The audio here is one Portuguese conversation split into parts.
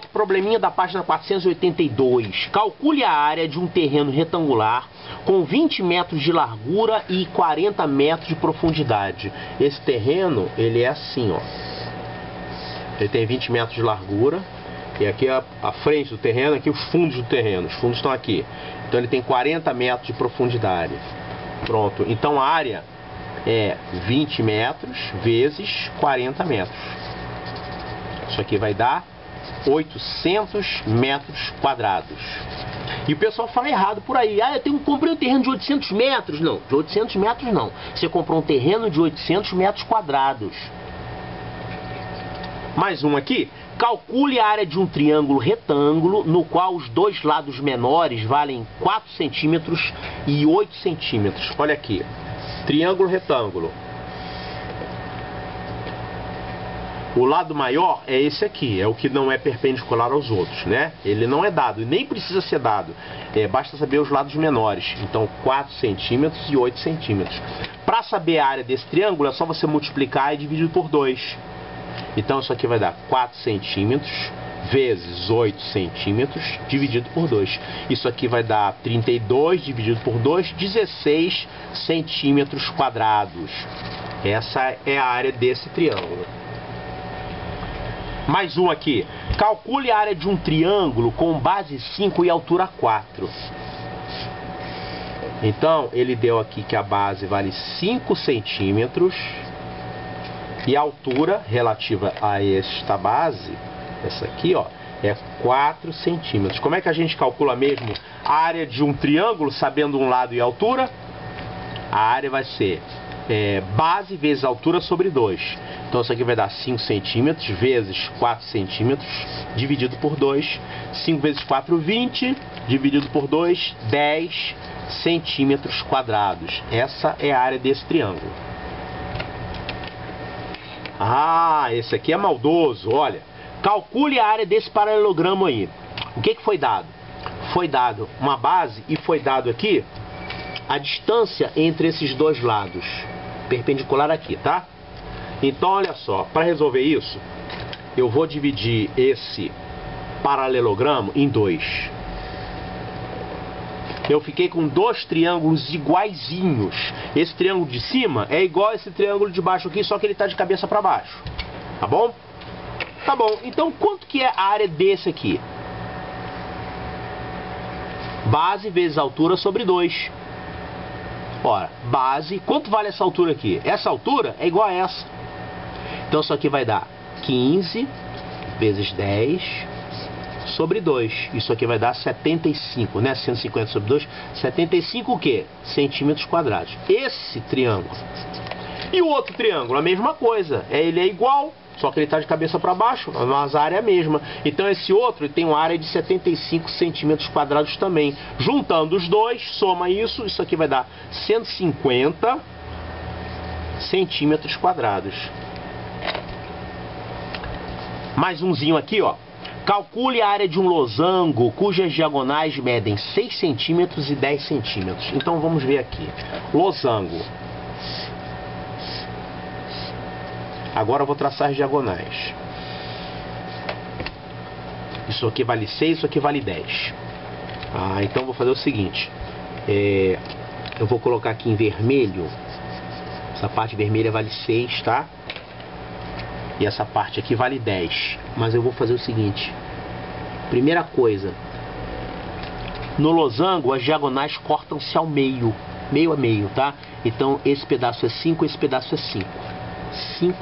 outro probleminha da página 482. Calcule a área de um terreno retangular com 20 metros de largura e 40 metros de profundidade. Esse terreno, ele é assim, ó. Ele tem 20 metros de largura. E aqui a frente do terreno, aqui os fundos do terreno. Os fundos estão aqui. Então ele tem 40 metros de profundidade. Pronto. Então a área é 20 metros vezes 40 metros. Isso aqui vai dar 800 metros quadrados. E o pessoal fala errado por aí. Ah, comprei um terreno de 800 metros. Não, de 800 metros não. Você comprou um terreno de 800 metros quadrados. Mais um aqui. Calcule a área de um triângulo retângulo no qual os dois lados menores valem 4 centímetros e 8 centímetros. Olha aqui. Triângulo retângulo. O lado maior é esse aqui, é o que não é perpendicular aos outros, né? Ele não é dado, e nem precisa ser dado. Basta saber os lados menores. Então, 4 centímetros e 8 centímetros. Para saber a área desse triângulo, é só você multiplicar e dividir por 2. Então, isso aqui vai dar 4 centímetros vezes 8 centímetros dividido por 2. Isso aqui vai dar 32 dividido por 2, 16 centímetros quadrados. Essa é a área desse triângulo. Mais um aqui. Calcule a área de um triângulo com base 5 e altura 4. Então, ele deu aqui que a base vale 5 centímetros e a altura relativa a esta base, essa aqui, ó, é 4 centímetros. Como é que a gente calcula mesmo a área de um triângulo, sabendo um lado e a altura? A área vai ser base vezes altura sobre 2. Então isso aqui vai dar 5 centímetros vezes 4 centímetros dividido por 2. 5 vezes 4, 20. Dividido por 2, 10 centímetros quadrados. Essa é a área desse triângulo. Ah, esse aqui é maldoso, olha. Calcule a área desse paralelogramo aí. O que foi dado? Foi dado uma base e foi dado aqui a distância entre esses dois lados. Perpendicular aqui, tá? Então, olha só, para resolver isso, eu vou dividir esse paralelogramo em 2. Eu fiquei com 2 triângulos iguaizinhos. Esse triângulo de cima é igual a esse triângulo de baixo aqui, só que ele está de cabeça para baixo. Tá bom? Tá bom. Então, quanto que é a área desse aqui? Base vezes altura sobre 2. Ora, base, quanto vale essa altura aqui? Essa altura é igual a essa. Então isso aqui vai dar 15 vezes 10 sobre 2. Isso aqui vai dar 75, né? 150 sobre 2, 75 o quê? Centímetros quadrados. Esse triângulo. E o outro triângulo, a mesma coisa. Ele é igual, só que ele está de cabeça para baixo, mas a área é a mesma. Então esse outro tem uma área de 75 centímetros quadrados também. Juntando os dois, soma isso, isso aqui vai dar 150 centímetros quadrados. Mais umzinho aqui, ó. Calcule a área de um losango cujas diagonais medem 6 centímetros e 10 centímetros. Então vamos ver aqui. Losango. Agora eu vou traçar as diagonais. Isso aqui vale 6, isso aqui vale 10. Então eu vou fazer o seguinte. Eu vou colocar aqui em vermelho. Essa parte vermelha vale 6, tá? E essa parte aqui vale 10. Mas eu vou fazer o seguinte. Primeira coisa. No losango, as diagonais cortam-se ao meio. Meio a meio, tá? Então esse pedaço é 5, esse pedaço é 5. 5,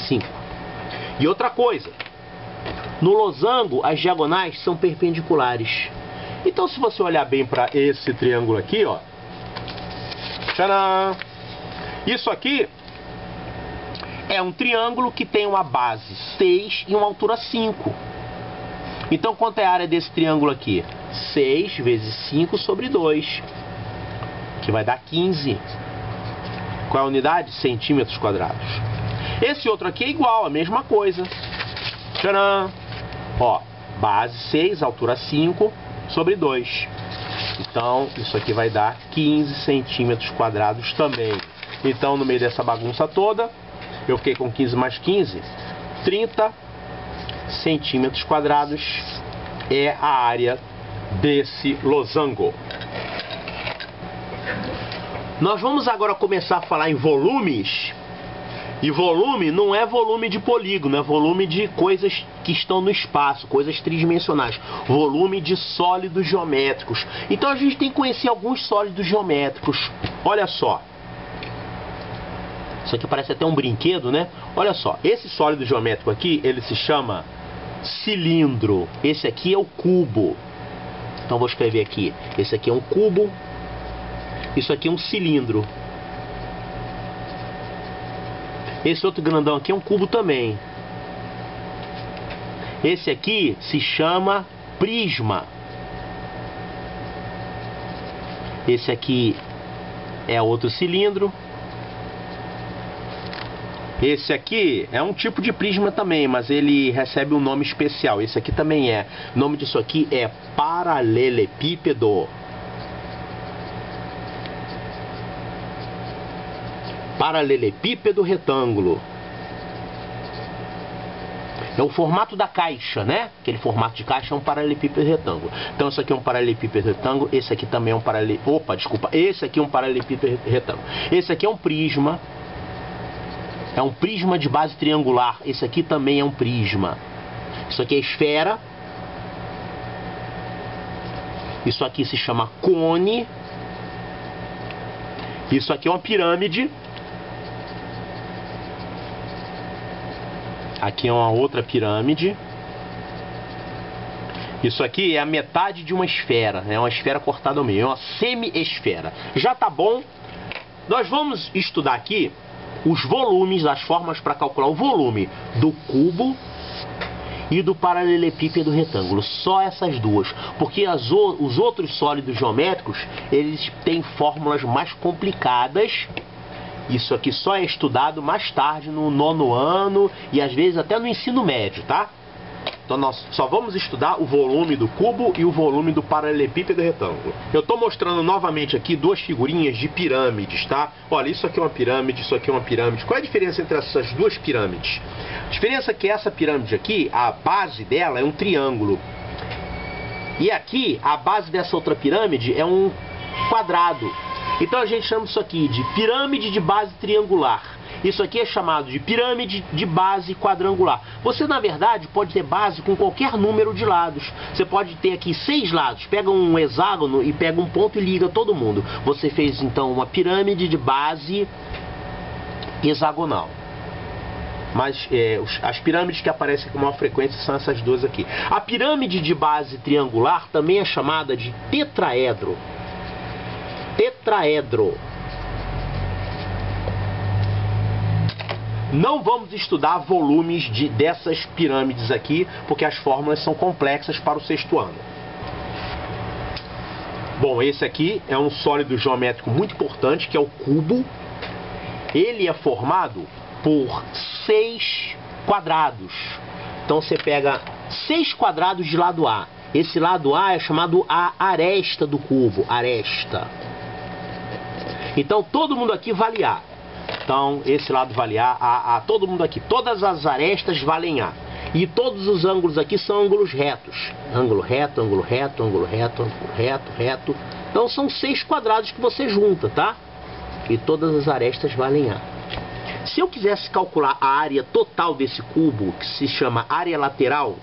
5. E outra coisa. No losango, as diagonais são perpendiculares. Então se você olhar bem para esse triângulo aqui, ó. Tcharam! Isso aqui é um triângulo que tem uma base 6 e uma altura 5. Então, quanto é a área desse triângulo aqui? 6 vezes 5 sobre 2. Que vai dar 15. Qual é a unidade? Centímetros quadrados. Esse outro aqui é igual, a mesma coisa. Tcharam! Ó, base 6, altura 5 sobre 2. Então, isso aqui vai dar 15 centímetros quadrados também. Então, no meio dessa bagunça toda, eu fiquei com 15 mais 15, 30 centímetros quadrados é a área desse losango. Nós vamos agora começar a falar em volumes. E volume não é volume de polígono, é volume de coisas que estão no espaço, coisas tridimensionais. Volume de sólidos geométricos. Então a gente tem que conhecer alguns sólidos geométricos. Olha só. Isso aqui parece até um brinquedo, né? Olha só, esse sólido geométrico aqui, ele se chama cilindro. Esse aqui é o cubo. Então vou escrever aqui. Esse aqui é um cubo. Isso aqui é um cilindro. Esse outro grandão aqui é um cubo também. Esse aqui se chama prisma. Esse aqui é outro cilindro. Esse aqui é um tipo de prisma também, mas ele recebe um nome especial. Esse aqui também é. O nome disso aqui é paralelepípedo. Paralelepípedo retângulo. É o formato da caixa, né? Aquele formato de caixa é um paralelepípedo retângulo. Então esse aqui é um paralelepípedo retângulo. Esse aqui também é um paralelepípedo. Opa, desculpa. Esse aqui é um paralelepípedo retângulo. Esse aqui é um prisma. É um prisma de base triangular. Esse aqui também é um prisma. Isso aqui é esfera. Isso aqui se chama cone. Isso aqui é uma pirâmide. Aqui é uma outra pirâmide. Isso aqui é a metade de uma esfera. É uma esfera cortada ao meio. É uma semi-esfera. Já tá bom. Nós vamos estudar aqui os volumes, as formas para calcular o volume do cubo e do paralelepípedo retângulo. Só essas duas. Porque os outros sólidos geométricos, eles têm fórmulas mais complicadas. Isso aqui só é estudado mais tarde no 9º ano e às vezes até no ensino médio, tá? Então nós só vamos estudar o volume do cubo e o volume do paralelepípedo retângulo. Eu estou mostrando novamente aqui duas figurinhas de pirâmides, tá? Olha, isso aqui é uma pirâmide, isso aqui é uma pirâmide. Qual é a diferença entre essas duas pirâmides? A diferença é que essa pirâmide aqui, a base dela é um triângulo. E aqui, a base dessa outra pirâmide é um quadrado. Então a gente chama isso aqui de pirâmide de base triangular. Isso aqui é chamado de pirâmide de base quadrangular. Você, na verdade, pode ter base com qualquer número de lados. Você pode ter aqui 6 lados. Pega um hexágono e pega um ponto e liga todo mundo. Você fez, então, uma pirâmide de base hexagonal. Mas as pirâmides que aparecem com maior frequência são essas duas aqui. A pirâmide de base triangular também é chamada de tetraedro. Tetraedro. Não vamos estudar volumes dessas pirâmides aqui, porque as fórmulas são complexas para o 6º ano. Bom, esse aqui é um sólido geométrico muito importante, que é o cubo. Ele é formado por 6 quadrados. Então você pega 6 quadrados de lado A. Esse lado A é chamado a aresta do cubo, aresta. Então todo mundo aqui vale A. Então esse lado vale A, todo mundo aqui. Todas as arestas valem A. E todos os ângulos aqui são ângulos retos. Ângulo reto, ângulo reto, ângulo reto, ângulo reto, reto. Então são 6 quadrados que você junta, tá? E todas as arestas valem A. Se eu quisesse calcular a área total desse cubo, que se chama área lateral,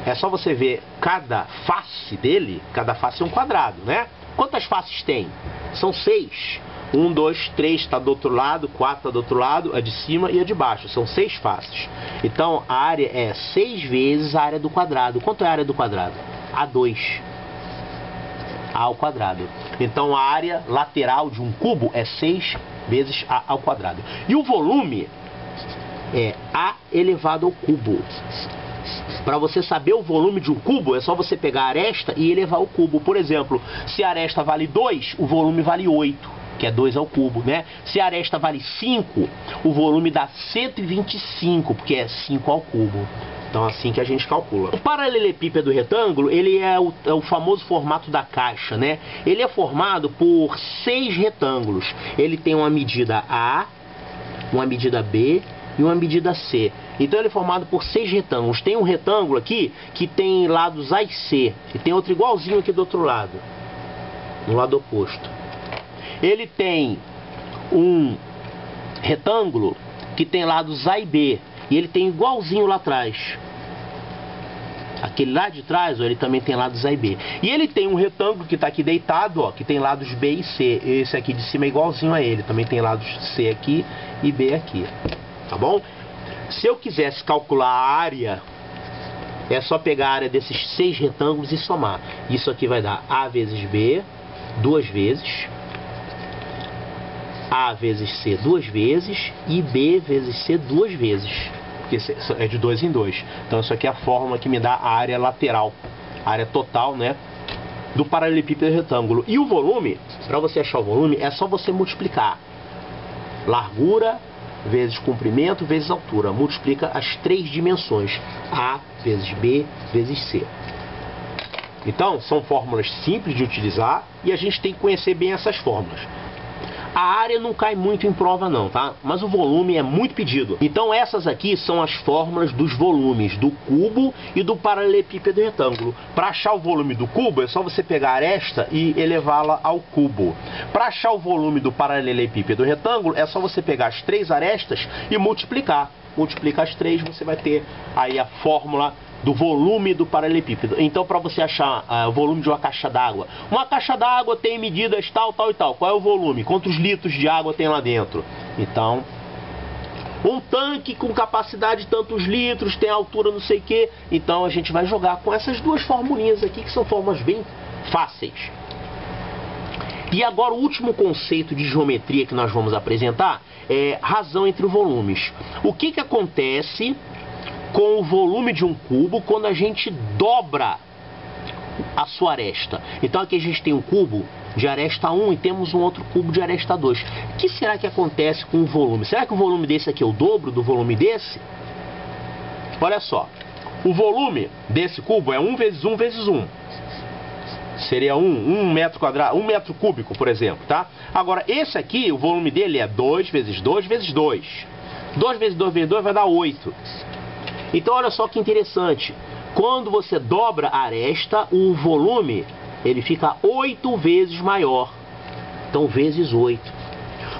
é só você ver cada face dele. Cada face é um quadrado, né? Quantas faces tem? São 6. 1, 2, 3 está do outro lado, 4 está do outro lado, a de cima e a de baixo. São 6 faces. Então a área é 6 vezes a área do quadrado. Quanto é a área do quadrado? A2. A ao quadrado. Então a área lateral de um cubo é 6 vezes A ao quadrado. E o volume é A elevado ao cubo. Para você saber o volume de um cubo, é só você pegar a aresta e elevar o cubo. Por exemplo, se a aresta vale 2, o volume vale 8, que é 2 ao cubo, né? Se a aresta vale 5, o volume dá 125, porque é 5 ao cubo. Então assim que a gente calcula. O paralelepípedo retângulo, ele é o famoso formato da caixa, né? Ele é formado por 6 retângulos. Ele tem uma medida A, uma medida B e uma medida C. Então ele é formado por 6 retângulos. Tem um retângulo aqui que tem lados A e C, e tem outro igualzinho aqui do outro lado, no lado oposto. Ele tem um retângulo que tem lados A e B, e ele tem igualzinho lá atrás. Aquele lá de trás, ó, ele também tem lados A e B. E ele tem um retângulo que está aqui deitado, ó, que tem lados B e C. Esse aqui de cima é igualzinho a ele, também tem lados C aqui e B aqui. Tá bom? Se eu quisesse calcular a área, é só pegar a área desses 6 retângulos e somar. Isso aqui vai dar A vezes B, 2 vezes. A vezes C 2 vezes e B vezes C 2 vezes, porque é de 2 em 2. Então isso aqui é a fórmula que me dá a área lateral, a área total, né, do paralelepípedo retângulo. E o volume, para você achar o volume, é só você multiplicar largura vezes comprimento vezes altura. Multiplica as 3 dimensões, A vezes B vezes C. Então são fórmulas simples de utilizar e a gente tem que conhecer bem essas fórmulas. A área não cai muito em prova não, tá? Mas o volume é muito pedido. Então essas aqui são as fórmulas dos volumes do cubo e do paralelepípedo retângulo. Para achar o volume do cubo é só você pegar a aresta e elevá-la ao cubo. Para achar o volume do paralelepípedo retângulo é só você pegar as 3 arestas e multiplicar. Multiplica as 3, você vai ter aí a fórmula do volume do paralelepípedo. Então, para você achar o volume de uma caixa d'água, tem medidas tal, tal e tal. Qual é o volume? Quantos litros de água tem lá dentro? Então, um tanque com capacidade de tantos litros, tem altura não sei o que. Então, a gente vai jogar com essas duas formulinhas aqui, que são fórmulas bem fáceis. E agora o último conceito de geometria que nós vamos apresentar é razão entre volumes. O que acontece com o volume de um cubo quando a gente dobra a sua aresta? Então aqui a gente tem um cubo de aresta 1 e temos um outro cubo de aresta 2. O que será que acontece com o volume? Será que o volume desse aqui é o dobro do volume desse? Olha só, o volume desse cubo é 1 vezes 1 vezes 1. Seria 1 metro quadrado, 1 metro cúbico, por exemplo, tá? Agora, esse aqui, o volume dele é 2 vezes 2 vezes 2. 2 vezes 2 vezes 2 vai dar 8. Então, olha só que interessante. Quando você dobra a aresta, o volume, ele fica 8 vezes maior. Então, vezes 8.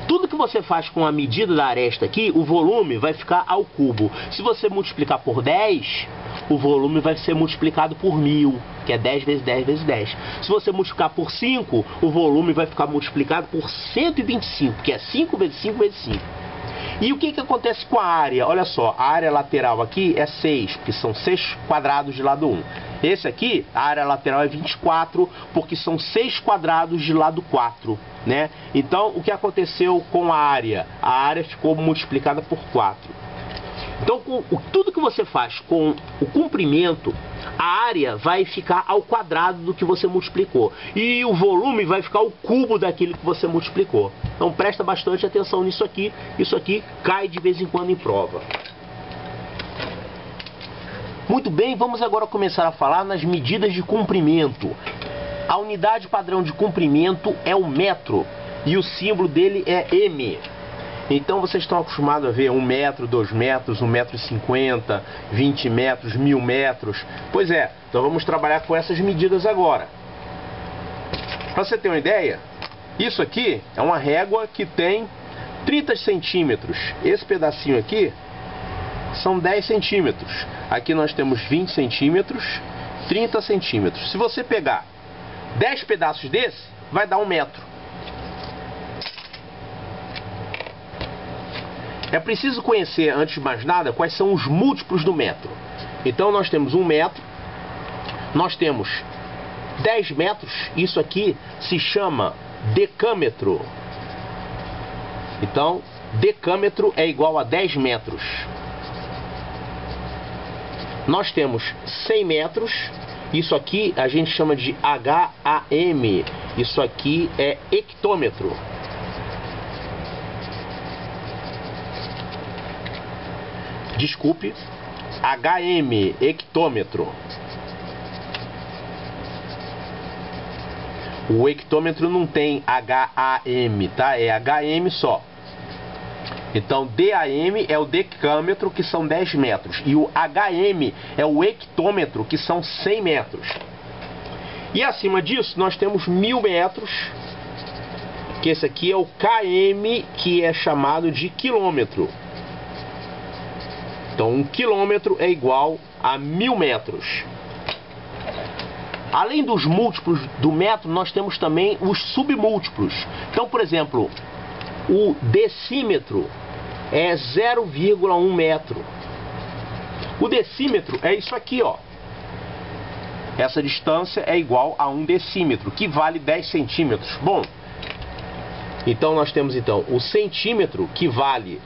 Tudo que você faz com a medida da aresta aqui, o volume vai ficar ao cubo. Se você multiplicar por 10, o volume vai ser multiplicado por 1000, que é 10 vezes 10 vezes 10. Se você multiplicar por 5, o volume vai ficar multiplicado por 125, que é 5 vezes 5 vezes 5. E o que acontece com a área? Olha só, a área lateral aqui é 6, porque são 6 quadrados de lado 1. Esse aqui, a área lateral é 24, porque são 6 quadrados de lado 4, né? Então, o que aconteceu com a área? A área ficou multiplicada por 4. Então, tudo que você faz com o comprimento, a área vai ficar ao quadrado do que você multiplicou. E o volume vai ficar ao cubo daquilo que você multiplicou. Então, presta bastante atenção nisso aqui. Isso aqui cai de vez em quando em prova. Muito bem, vamos agora começar a falar nas medidas de comprimento. A unidade padrão de comprimento é o metro. E o símbolo dele é M. Então vocês estão acostumados a ver 1 metro, 2 metros, 1,50 metro, 20 metros, 1000 metros. Pois é, então vamos trabalhar com essas medidas agora. Para você ter uma ideia, isso aqui é uma régua que tem 30 centímetros. Esse pedacinho aqui são 10 centímetros. Aqui nós temos 20 centímetros, 30 centímetros. Se você pegar 10 pedaços desse, vai dar 1 metro. É preciso conhecer, antes de mais nada, quais são os múltiplos do metro. Então nós temos 1 metro, nós temos 10 metros, isso aqui se chama decâmetro. Então, decâmetro é igual a 10 metros. Nós temos 100 metros, isso aqui a gente chama de HAM, isso aqui é hectômetro. Desculpe, HM, hectômetro. O hectômetro não tem HAM, tá? É HM só. Então, DAM é o decâmetro, que são 10 metros. E o HM é o hectômetro, que são 100 metros. E acima disso, nós temos 1000 metros, que esse aqui é o km, que é chamado de quilômetro. Então, 1 quilômetro é igual a 1000 metros. Além dos múltiplos do metro, nós temos também os submúltiplos. Então, por exemplo, o decímetro é 0,1 metro. O decímetro é isso aqui, ó. Essa distância é igual a 1 decímetro, que vale 10 centímetros. Bom, então nós temos então o centímetro, que vale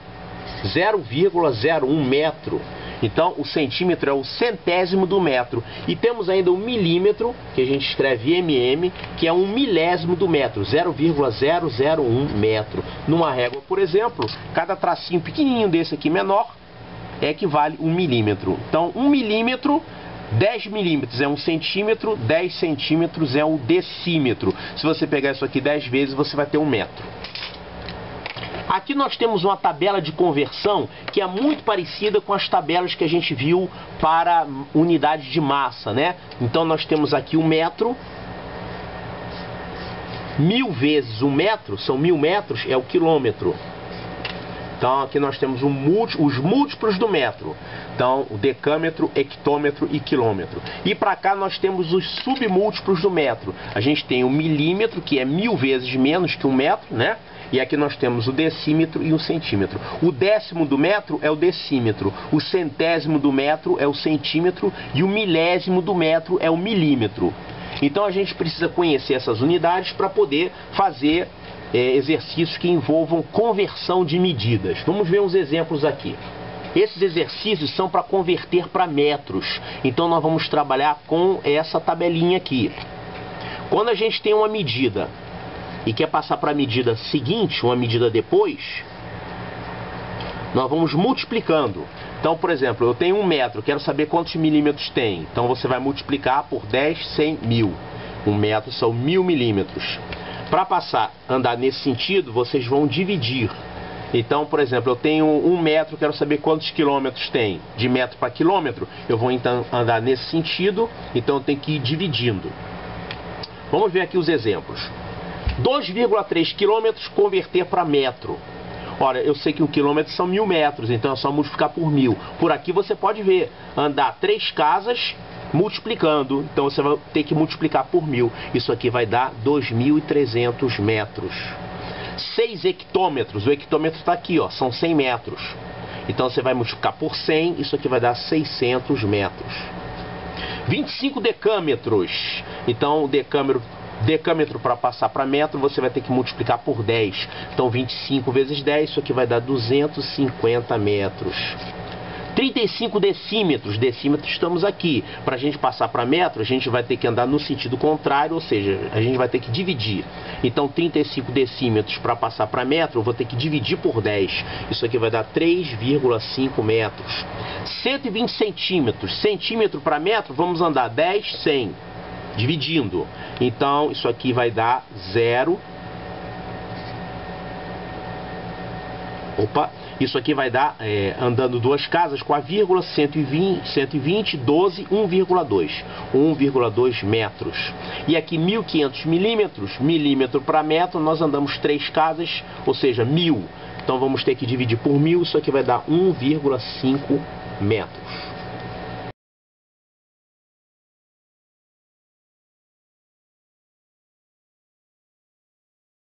0,01 metro. Então o centímetro é o centésimo do metro. E temos ainda o milímetro, que a gente escreve mm, que é um milésimo do metro, 0,001 metro. Numa régua, por exemplo, cada tracinho pequenininho desse aqui menor equivale 1 milímetro. Então 1 milímetro, 10 milímetros é 1 centímetro, 10 centímetros é o decímetro. Se você pegar isso aqui 10 vezes, você vai ter 1 metro. Aqui nós temos uma tabela de conversão que é muito parecida com as tabelas que a gente viu para unidades de massa, né? Então nós temos aqui o metro. 1000 vezes 1 metro, são 1000 metros, é o quilômetro. Então aqui nós temos os múltiplos do metro. Então o decâmetro, hectômetro e quilômetro. E para cá nós temos os submúltiplos do metro. A gente tem o milímetro, que é 1000 vezes menos que 1 metro, né? E aqui nós temos o decímetro e o centímetro. O décimo do metro é o decímetro. O centésimo do metro é o centímetro. E o milésimo do metro é o milímetro. Então a gente precisa conhecer essas unidades para poder fazer exercícios que envolvam conversão de medidas. Vamos ver uns exemplos aqui. Esses exercícios são para converter para metros. Então nós vamos trabalhar com essa tabelinha aqui. Quando a gente tem uma medida e quer passar para a medida seguinte, uma medida depois, nós vamos multiplicando. Então, por exemplo, eu tenho 1 metro, quero saber quantos milímetros tem. Então você vai multiplicar por 10, 100, 1000. 1 metro são 1000 milímetros. Para passar a andar nesse sentido, vocês vão dividir. Então, por exemplo, eu tenho 1 metro, quero saber quantos quilômetros tem. De metro para quilômetro, eu vou então andar nesse sentido, então eu tenho que ir dividindo. Vamos ver aqui os exemplos. 2,3 quilômetros converter para metro. Ora, eu sei que 1 quilômetro são 1000 metros, então é só multiplicar por 1000. Por aqui você pode ver, andar 3 casas multiplicando, então você vai ter que multiplicar por 1000. Isso aqui vai dar 2.300 metros. 6 hectômetros, o hectômetro está aqui, ó, são 100 metros. Então você vai multiplicar por 100, isso aqui vai dar 600 metros. 25 decâmetros, então o decâmetro para passar para metro, você vai ter que multiplicar por 10. Então 25 vezes 10, isso aqui vai dar 250 metros. 35 decímetros, decímetros estamos aqui. Para a gente passar para metro, a gente vai ter que andar no sentido contrário, ou seja, a gente vai ter que dividir. Então 35 decímetros para passar para metro, eu vou ter que dividir por 10. Isso aqui vai dar 3,5 metros. 120 centímetros, centímetro para metro, vamos andar 10, 100. Dividindo. Então isso aqui vai dar 0. Isso aqui vai dar, andando 2 casas com a vírgula, 120, 12, 1,2. 1,2 metros. E aqui 1500 milímetros, milímetro para metro, nós andamos 3 casas, ou seja, 1000. Então vamos ter que dividir por 1000, isso aqui vai dar 1,5 metros.